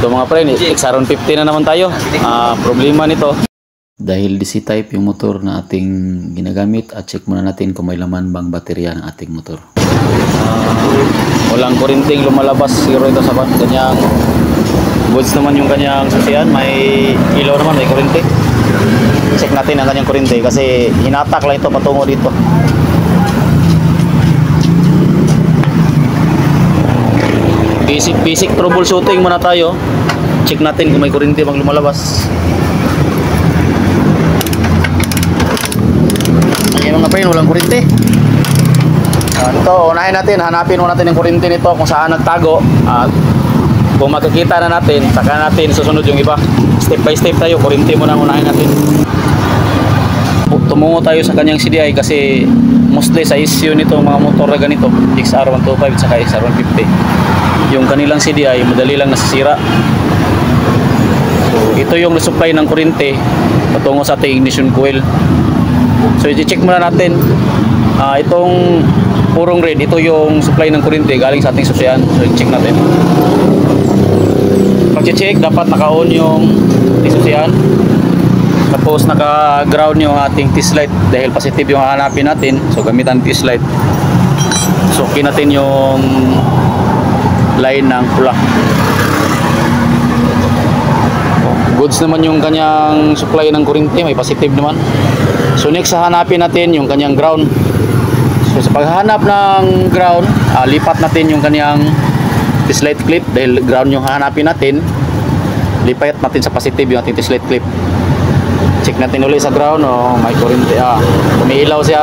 Ito mga pre, XR 150 na naman tayo. Problema nito, dahil DC type yung motor na ating ginagamit, at check muna natin kung may laman bang baterya ng ating motor. Walang kurinting lumalabas siguro ito sa kanyang goods naman, yung kanyang sasiyan. May ilaw naman, may kurinte. Check natin ang kanyang kurinte kasi hinatak lang ito patungo dito. Basic troubleshooting muna tayo. Check natin kung may kurinti bang lumalabas. Ayan mga pre, walang kurinti. Ito, unahin natin, hanapin muna natin yung kurinti nito kung saan nagtago. At kung makikita na natin, saka natin susunod yung iba. Step by step tayo, kurinti muna unahin natin. Tumungo tayo sa kanyang CDI kasi mostly sa issue nito mga motor na ganito, XR 125 at saka XR 150, yung kanilang CDI madali lang nasisira. So ito yung resupply ng kuryente patungo sa ating ignition coil. So i-check muna natin. Itong purong red, ito yung supply ng kuryente galing sa ating susian. So i-check natin. Pag-check, dapat naka-on yung susian, tapos naka-ground yung ating test light dahil positive yung hahanapin natin. So gamitan test light. So okay natin yung line ng pula. Goods naman yung kanyang supply ng kuryente, may positive naman. So next hahanapin natin yung kanyang ground. So sa paghahanap ng ground, lipat natin yung kanyang test light clip dahil ground yung hahanapin natin. Lipat natin sa positive yung ating test light clip. Check natin ulit sa ground. May kuryente. Umiilaw siya.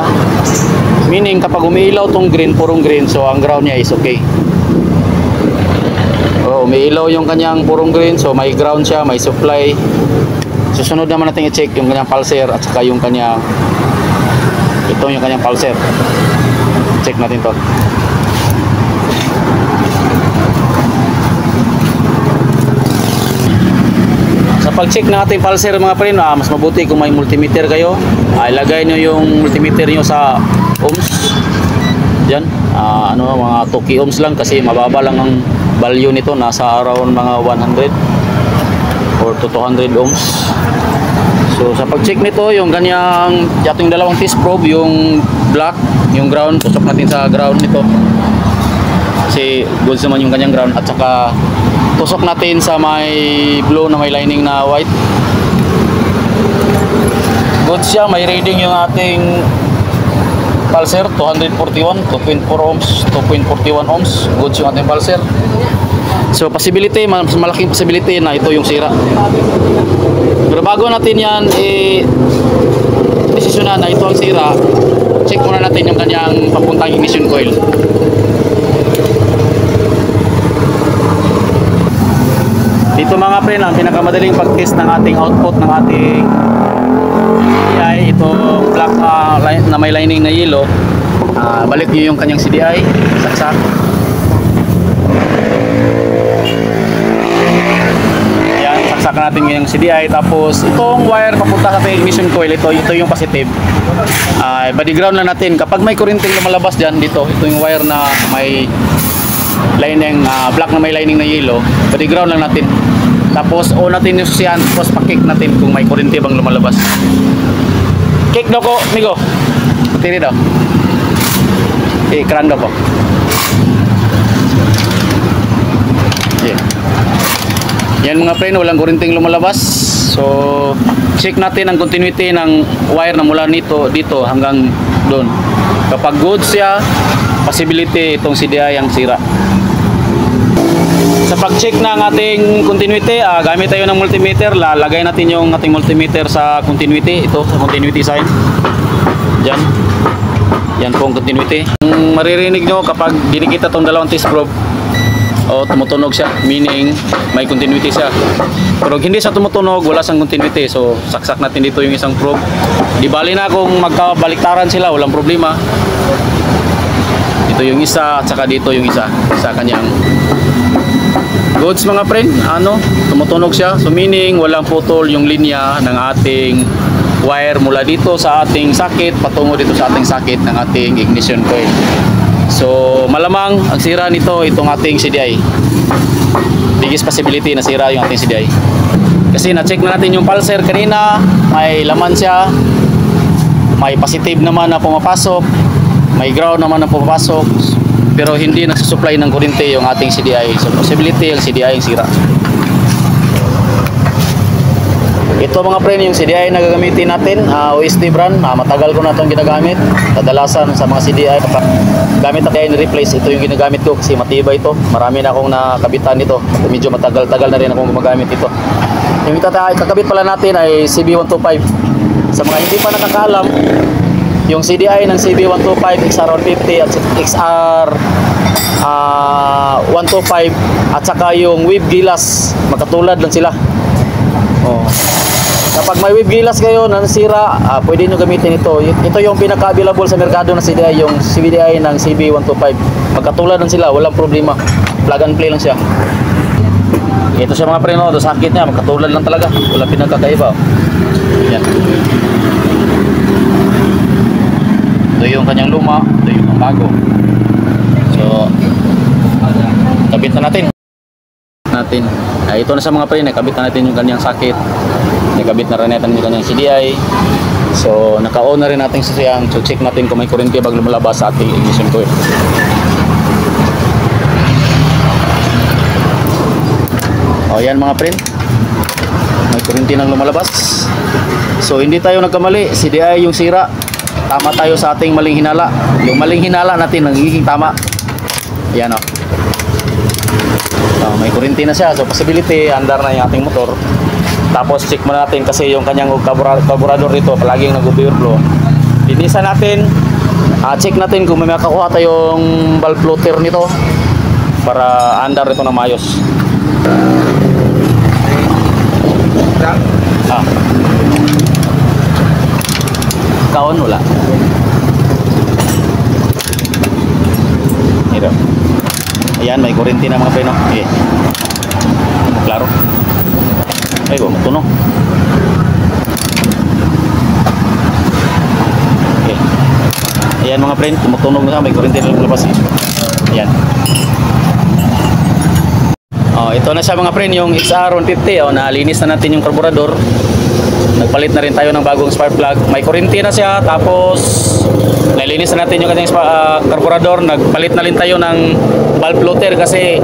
Meaning kapag umiilaw tong green, purong green, so ang ground niya is okay. Umiilaw yung kanyang purong green, so may ground siya, may supply. Susunod naman natin i-check yung kanyang pulser at saka yung kanyang, ito yung kanyang pulser. Check natin to. Sa pag-check ng ating pulser mga friend, mas mabuti kung may multimeter kayo. Ilagay nyo yung multimeter nyo sa ohms. Yan, mga 2 ohms lang kasi mababa lang ang value nito, nasa around mga 100 or 200 ohms. So sa pag-check nito, yung kanyang yung dalawang test probe, yung black, yung ground, tusok natin sa ground nito kasi goods naman yung kanyang ground, at saka tusok natin sa may blue na may lining na white. Good siya, may reading yung ating pulser 241, 2.4 ohms, 2.41 ohms. Good yung ating pulser. So possibility, mas malaking possibility na ito yung sira. Pero bago natin yan desisyonan na ito ang sira, check muna natin yung kanyang papuntang ignition coil. Dito mga friend, ang pinakamadaling pag-test ng ating output ng ating CDI, itong black na may lining na yellow. Balik nyo yung kanyang CDI, saksak. Yan, saksakan natin yung CDI. Tapos itong wire papunta sa ignition coil, ito yung positive. Body ground lang natin. Kapag may kurinting lumalabas dyan, ito yung wire na may lining, black na may lining na yellow, body ground lang natin. Tapos on natin yung susian, tapos pa-kick natin kung may kuryente bang lumalabas. Kick daw ko, migo. Tiri daw. Kran daw po. Yan mga friend, walang kuryenteng lumalabas. So check natin ang continuity ng wire na mula dito hanggang doon. Kapag good siya, possibility itong CDI ang sira. Sa pag-check ng ating continuity, gamit tayo ng multimeter. Lalagay natin yung ating multimeter sa continuity. Ito, sa continuity sign. Diyan. Yan po ang continuity. Maririnig nyo kapag dinikita itong dalawang test probe, tumutunog siya. Meaning, may continuity siya. Pero hindi siya tumutunog, wala siyang continuity. So, saksak natin dito yung isang probe. Di bali na kung magkabaliktaran sila, walang problema. Ito yung isa, at saka dito yung isa. Sa kanyang goods mga friend, tumutunog siya. So meaning walang putol yung linya ng ating wire mula dito sa ating sakit patungo dito sa ating sakit ng ating ignition coil. So malamang ang sira nito itong ating CDI. Biggest possibility na sira yung ating CDI. Kasi na-check na natin yung pulser kanina, may laman siya, may positive naman na pumapasok, may ground naman na pumapasok, pero hindi nagsusupply ng kuryente yung ating CDI. So possibility yung CDI yung sira. Ito mga friend, yung CDI na gagamitin natin, OST brand, matagal ko na itong ginagamit. Kadalasan sa mga CDI, gamit na kaya ni-replace, ito yung ginagamit ko kasi matibay ito. Marami na akong nakabitan nito. Medyo matagal-tagal na rin akong gumagamit ito. Yung kakabit pala natin ay CB125. Sa mga hindi pa nakakaalam, yung CDI ng CB125, XR150 at XR125 at saka yung wave gilas, magkatulad lang sila. Oh. Kapag may wave gilas kayo na nasira, pwede nyo gamitin ito. Ito yung pinaka-available sa merkado na CDI, yung CDI ng CB125. Magkatulad lang sila, walang problema. Plug and play lang siya. Ito siya mga preno, ito sakit niya, magkatulad lang talaga. Walang pinagkakaiba. Yan. Ito yung kanyang luma, ito yung bago. So, kabit na natin. Ito na sa mga pre, nakabit na natin yung kanyang sakit, nakabit na rin natin yung kanyang CDI. So naka-on na rin natin sasayang. So check natin kung may kuryente bago lumalabas sa ating ignition coil. O yan mga pre, may kuryente nang lumalabas. So hindi tayo nagkamali, CDI yung sira. Tama tayo sa ating maling hinala. Yung maling hinala natin nagiging tama. Yan o. May kuryente na siya, so possibility andar na yung ating motor. Tapos check muna natin kasi yung kanyang carburetor dito palaging nag-overflow. Linisan natin, check natin kung may makakuha tayong valve floater nito para andar ito na mayos. Kaon wala. Ito. Ayan, may kuryente na mga preno. Okay. Klaro. Ay, matunog. Okay. Ayan mga friend, tumutunog na, may kuryente na lumabas. Ayan. Ito na siya mga friend, yung XR150. Nalinis na natin yung carburetor. Nagpalit na rin tayo ng bagong spark plug. May kuryente na siya, tapos nalinis na natin yung kanyang carburetor. Nagpalit na rin tayo ng valve floater kasi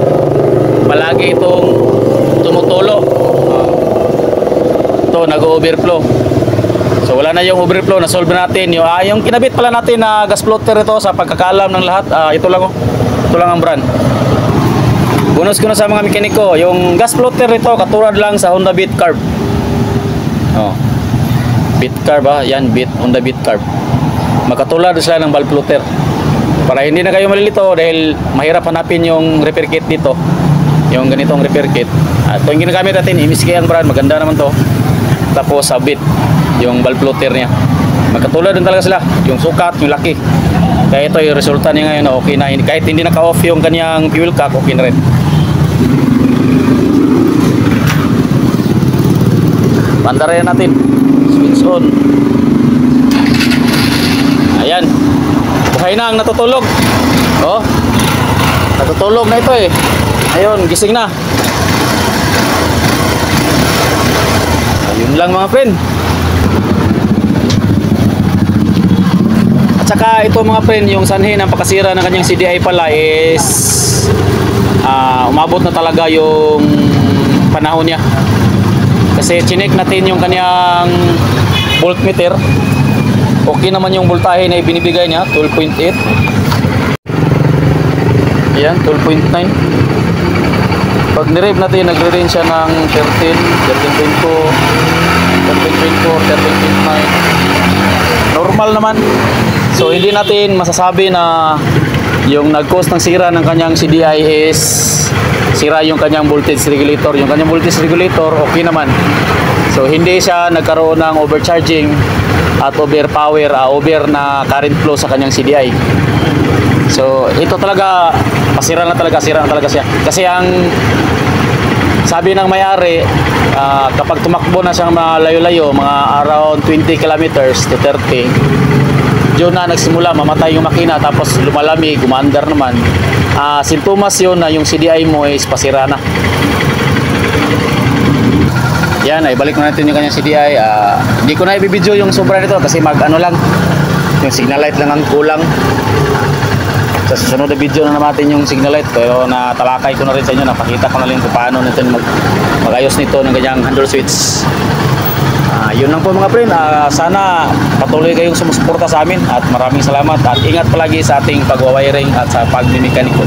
palagi itong tumutulo. Ito nag-overflow. So wala na yung overflow, na-solve natin. Yung kinabit pala natin na gas floater ito sa pagkakaalam ng lahat. Ito lang ito lang ang brand. Bonus ko na sa mga mekaniko, yung gas floater ito katulad lang sa Honda Beat Carb. Beat Carb yan, Honda Beat Carb. Magkatulad sila ng valve floater. Para hindi na kayo malilito dahil mahirap hanapin yung repair kit dito. Yung ganitong repair kit. Ito yung ginagamit natin, MSK ang brand, maganda naman to. Tapos sa Beat, yung valve floater niya. Magkatulad din talaga sila, yung sukat, yung laki. Kaya ito yung resulta niya ngayon, okay na. Kahit hindi naka-off yung kanyang fuel cap, okay na rin. Bandarin natin. Switch on. Ayan. Buhay na ang natutulog. Natutulog na ito eh. Ayun, gising na. Ayun lang mga friend. At saka ito mga friend, yung sanhi ng pagkasira ng kanyang CDI pala is umabot na talaga yung panahon niya. Kasi chinek natin yung kanyang voltmeter. Okay naman yung voltahe na ibinibigay niya, 12.8. Ayan, 12.9. Pag nirave natin, nagre-range siya ng 13, 13.2, 13.4, 13.9. Normal naman. So hindi natin masasabi na yung nag-cause ng sira ng kanyang CDI is sira yung kanyang voltage regulator. Yung kanyang voltage regulator okay naman. So hindi siya nagkaroon ng overcharging at overpower, over na current flow sa kanyang CDI. So ito talaga sira na talaga siya. Kasi ang sabi ng may-ari, kapag tumakbo na siyang malayo-layo, mga around 20 kilometers to 30, Diyon na nagsimula mamatay yung makina tapos lumalamig, gumaandar naman. Sintomas yun na yung CDI mo is pasira na. Yan, ay balik na natin yung kanyang CDI. Hindi ko na ibibidyo yung sobra nito kasi ano lang, yung signal light lang ang kulang. Sa susunod na video na natin yung signal light, pero natalakay ko na rin sa inyo, napakita ko na rin kung paano natin magayos nito ng ganyang handle switch. Yun lang po mga friend. Sana patuloy kayong sumusuporta sa amin at maraming salamat at ingat palagi sa ating pagwawiring at sa pagmimikaniko.